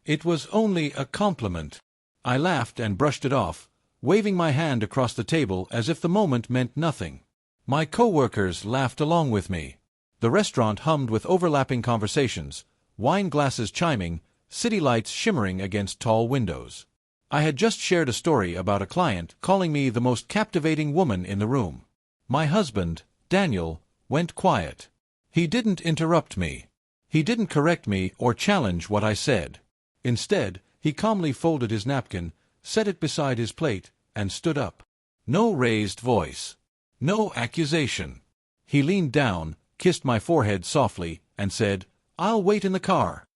It was only a compliment. I laughed and brushed it off, waving my hand across the table as if the moment meant nothing. My coworkers laughed along with me. The restaurant hummed with overlapping conversations, wine glasses chiming, city lights shimmering against tall windows. I had just shared a story about a client calling me the most captivating woman in the room. My husband, Daniel, went quiet. He didn't interrupt me. He didn't correct me or challenge what I said. Instead, he calmly folded his napkin, set it beside his plate, and stood up. No raised voice. No accusation. He leaned down, kissed my forehead softly, and said, "I'll wait in the car."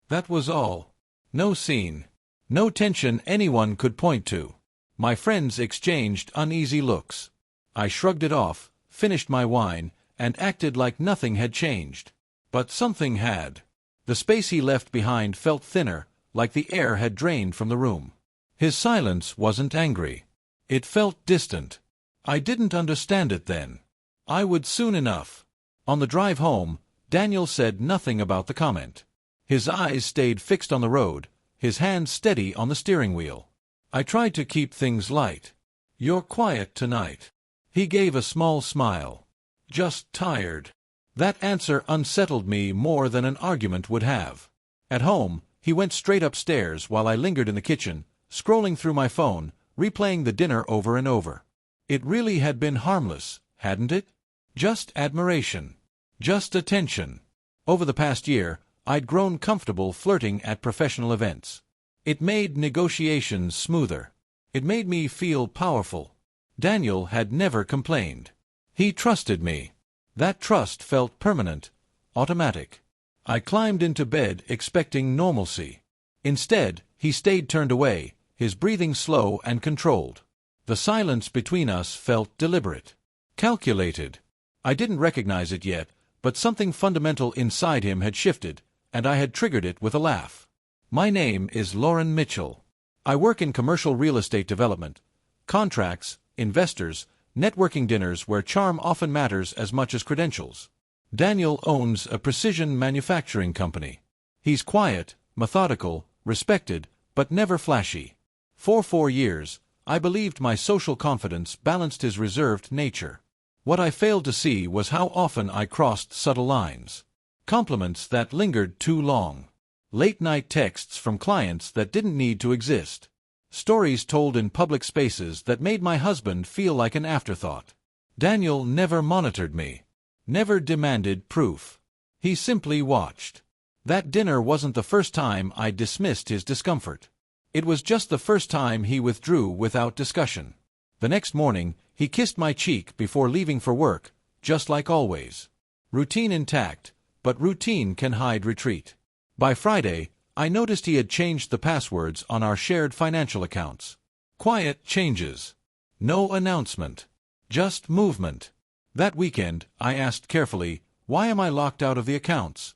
That was all. No scene. No tension anyone could point to. My friends exchanged uneasy looks. I shrugged it off, finished my wine, and acted like nothing had changed. But something had. The space he left behind felt thinner, like the air had drained from the room. His silence wasn't angry. It felt distant. I didn't understand it then. I would soon enough. On the drive home, Daniel said nothing about the comment. His eyes stayed fixed on the road, his hand steady on the steering wheel. I tried to keep things light. "You're quiet tonight." He gave a small smile. "Just tired." That answer unsettled me more than an argument would have. At home, he went straight upstairs while I lingered in the kitchen, scrolling through my phone, replaying the dinner over and over. It really had been harmless, hadn't it? Just admiration. Just attention. Over the past year, I'd grown comfortable flirting at professional events. It made negotiations smoother. It made me feel powerful. Daniel had never complained. He trusted me. That trust felt permanent, automatic. I climbed into bed expecting normalcy. Instead, he stayed turned away, his breathing slow and controlled. The silence between us felt deliberate, calculated. I didn't recognize it yet, but something fundamental inside him had shifted, and I had triggered it with a laugh. My name is Lauren Mitchell. I work in commercial real estate development, contracts, investors, networking dinners where charm often matters as much as credentials. Daniel owns a precision manufacturing company. He's quiet, methodical, respected, but never flashy. For 4 years, I believed my social confidence balanced his reserved nature. What I failed to see was how often I crossed subtle lines. Compliments that lingered too long. Late-night texts from clients that didn't need to exist. Stories told in public spaces that made my husband feel like an afterthought. Daniel never monitored me. Never demanded proof. He simply watched. That dinner wasn't the first time I dismissed his discomfort. It was just the first time he withdrew without discussion. The next morning, he kissed my cheek before leaving for work, just like always. Routine intact, but routine can hide retreat. By Friday, I noticed he had changed the passwords on our shared financial accounts. Quiet changes. No announcement. Just movement. That weekend, I asked carefully, "Why am I locked out of the accounts?"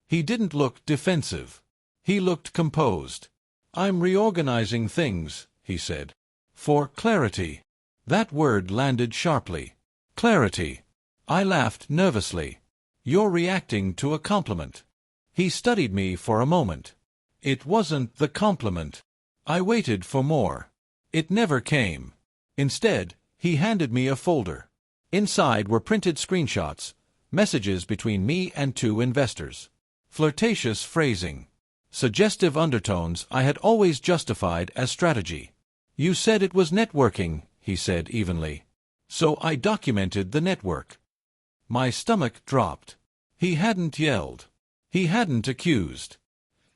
He didn't look defensive. He looked composed. "I'm reorganizing things," he said. "For clarity." That word landed sharply. Clarity. I laughed nervously. "You're reacting to a compliment." He studied me for a moment. It wasn't the compliment. I waited for more. It never came. Instead, he handed me a folder. Inside were printed screenshots, messages between me and 2 investors. Flirtatious phrasing. Suggestive undertones I had always justified as strategy. "You said it was networking," he said evenly. "So I documented the network." My stomach dropped. He hadn't yelled. He hadn't accused.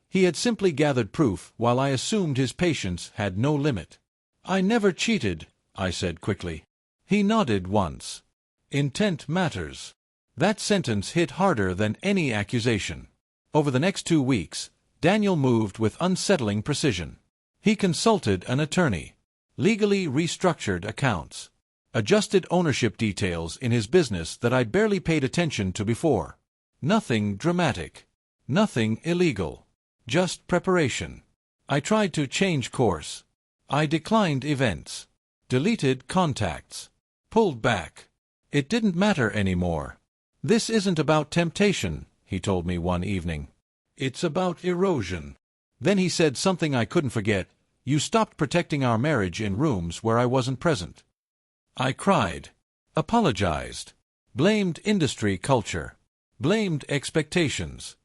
He had simply gathered proof while I assumed his patience had no limit. "I never cheated," I said quickly. He nodded once. Intent matters. That sentence hit harder than any accusation. Over the next 2 weeks, Daniel moved with unsettling precision. He consulted an attorney, legally restructured accounts, adjusted ownership details in his business that I'd barely paid attention to before. Nothing dramatic. Nothing illegal. Just preparation. I tried to change course. I declined events. Deleted contacts. Pulled back. It didn't matter anymore. "This isn't about temptation," he told me one evening. "It's about erosion." Then he said something I couldn't forget. "You stopped protecting our marriage in rooms where I wasn't present." I cried. Apologized. Blamed industry culture. Blamed expectations.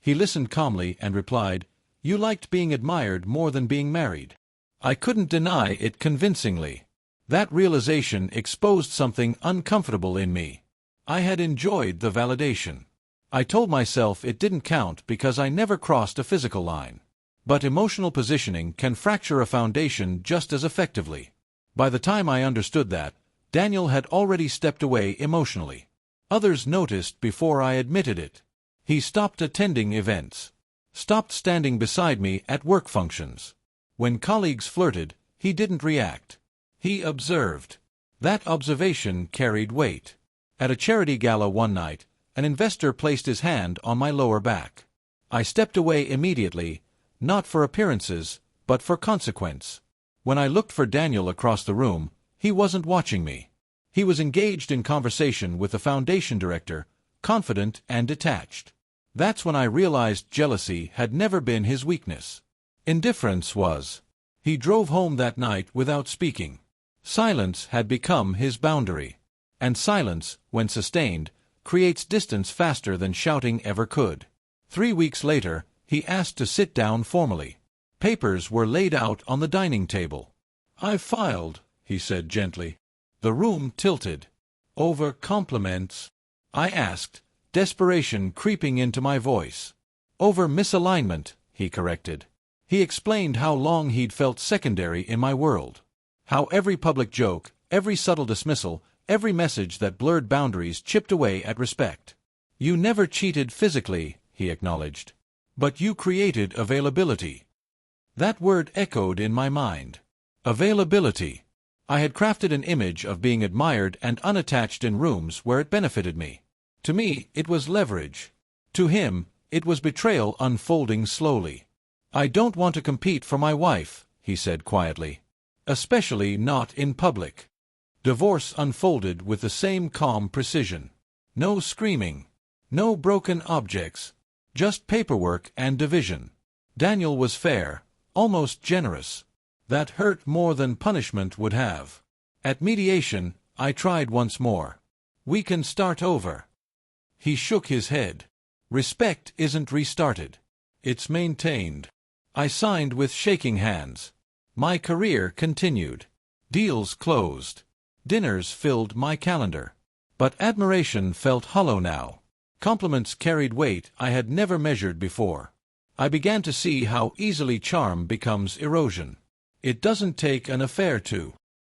He listened calmly and replied, "You liked being admired more than being married." I couldn't deny it convincingly. That realization exposed something uncomfortable in me. I had enjoyed the validation. I told myself it didn't count because I never crossed a physical line. But emotional positioning can fracture a foundation just as effectively. By the time I understood that, Daniel had already stepped away emotionally. Others noticed before I admitted it. He stopped attending events. Stopped standing beside me at work functions. When colleagues flirted, he didn't react. He observed. That observation carried weight. At a charity gala one night, an investor placed his hand on my lower back. I stepped away immediately, not for appearances, but for consequence. When I looked for Daniel across the room, he wasn't watching me. He was engaged in conversation with the foundation director, confident and detached. That's when I realized jealousy had never been his weakness. Indifference was. He drove home that night without speaking. Silence had become his boundary. And silence, when sustained, creates distance faster than shouting ever could. 3 weeks later, he asked to sit down formally. Papers were laid out on the dining table. "I've filed," he said gently. The room tilted. "Over compliments?" I asked, desperation creeping into my voice. "Over misalignment," he corrected. He explained how long he'd felt secondary in my world. How every public joke, every subtle dismissal, every message that blurred boundaries chipped away at respect. "You never cheated physically," he acknowledged. "But you created availability." That word echoed in my mind. Availability. I had crafted an image of being admired and unattached in rooms where it benefited me. To me, it was leverage. To him, it was betrayal unfolding slowly. "I don't want to compete for my wife," he said quietly. "Especially not in public." Divorce unfolded with the same calm precision. No screaming. No broken objects. Just paperwork and division. Daniel was fair, almost generous. That hurt more than punishment would have. At mediation, I tried once more. "We can start over." He shook his head. "Respect isn't restarted. It's maintained." I signed with shaking hands. My career continued. Deals closed. Dinners filled my calendar. But admiration felt hollow now. Compliments carried weight I had never measured before. I began to see how easily charm becomes erosion. It doesn't take an affair to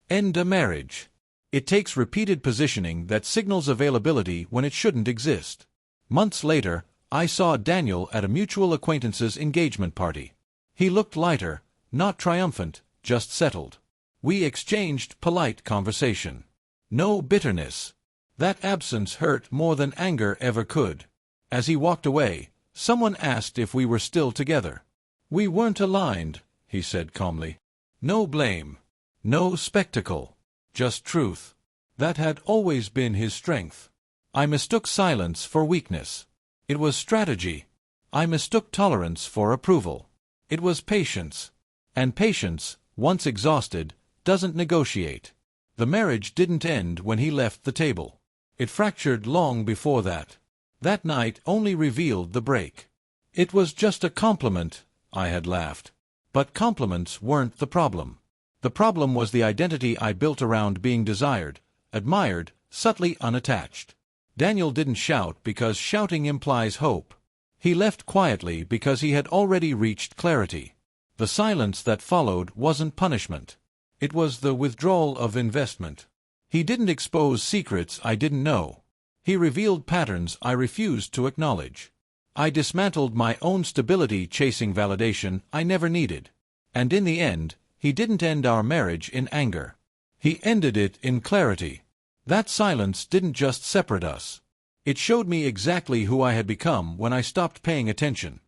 end a marriage. It takes repeated positioning that signals availability when it shouldn't exist. Months later, I saw Daniel at a mutual acquaintance's engagement party. He looked lighter, not triumphant, just settled. We exchanged polite conversation. No bitterness. That absence hurt more than anger ever could. As he walked away, someone asked if we were still together. "We weren't aligned," he said calmly. No blame. No spectacle. Just truth. That had always been his strength. I mistook silence for weakness. It was strategy. I mistook tolerance for approval. It was patience. And patience, once exhausted, doesn't negotiate. The marriage didn't end when he left the table. It fractured long before that. That night only revealed the break. It was just a compliment, I had laughed. But compliments weren't the problem. The problem was the identity I built around being desired, admired, subtly unattached. Daniel didn't shout because shouting implies hope. He left quietly because he had already reached clarity. The silence that followed wasn't punishment. It was the withdrawal of investment. He didn't expose secrets I didn't know. He revealed patterns I refused to acknowledge. I dismantled my own stability chasing validation I never needed. And in the end, he didn't end our marriage in anger. He ended it in clarity. That silence didn't just separate us. It showed me exactly who I had become when I stopped paying attention.